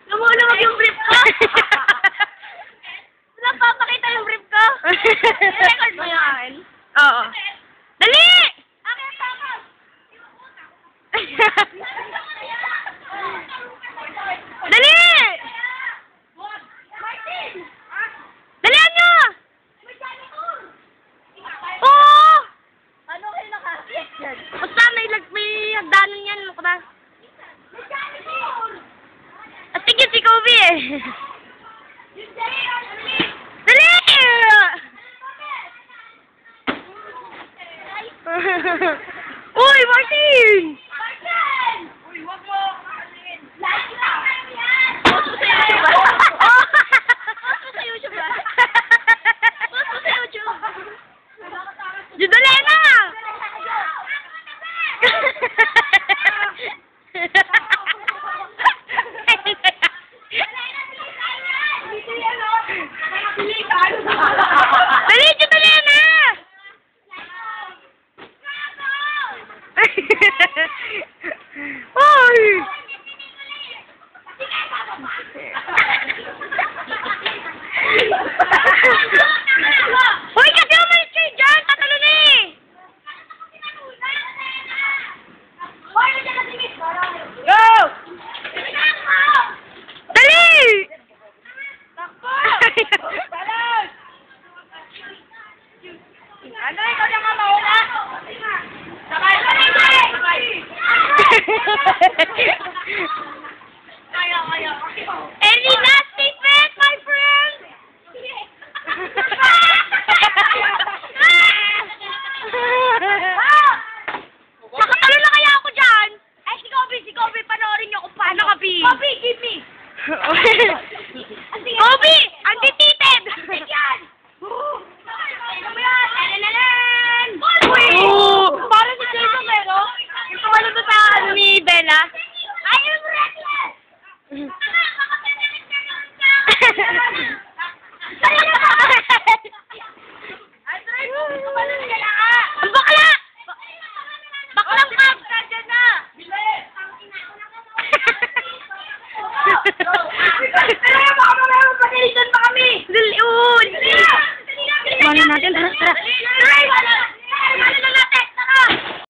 Lumulunod yung brief ko. Wala papakita yung brief ko. I-record mo yan. Oo. Dali! Akin ang tapos. Dali! Martin! Dalihan nyo! Oo! Ano kayo nakakit yan? Basta may hagdanan yan. Ano ba? At tigil si Kobe eh. Dali! Uy, Martin! Martin! Uy, wag mo! Like lang yan! Post mo sa YouTube. Post mo sa YouTube ba? Post mo sa YouTube. Judolena! Dali, Judolena! Uy! Uy, kasi umalis kayo dyan! Tatalo na eh! Go! Dali! Ano, ikaw na nga mauna? Sakay! Kaya. Any last statement, my friend? Nakatalo na kaya ako dyan? Ay, si Kobe, panoorin niyo kung paano. Ano ka, B? Kobe, give me! Kobe! Undefeated! Take yan! Ano mo yan? Elelelen! Oo! Parang si Jason, pero yung tumalo na sa ano ni Bella. I am reckless! Android, tumalon ka na ka! Ang bakla! Baklang ka! Nandiyan na! Bilis! Pero baka mamaya magpagalitan pa kami! Dali, oo! Mali natin, tara, tara. Try, wala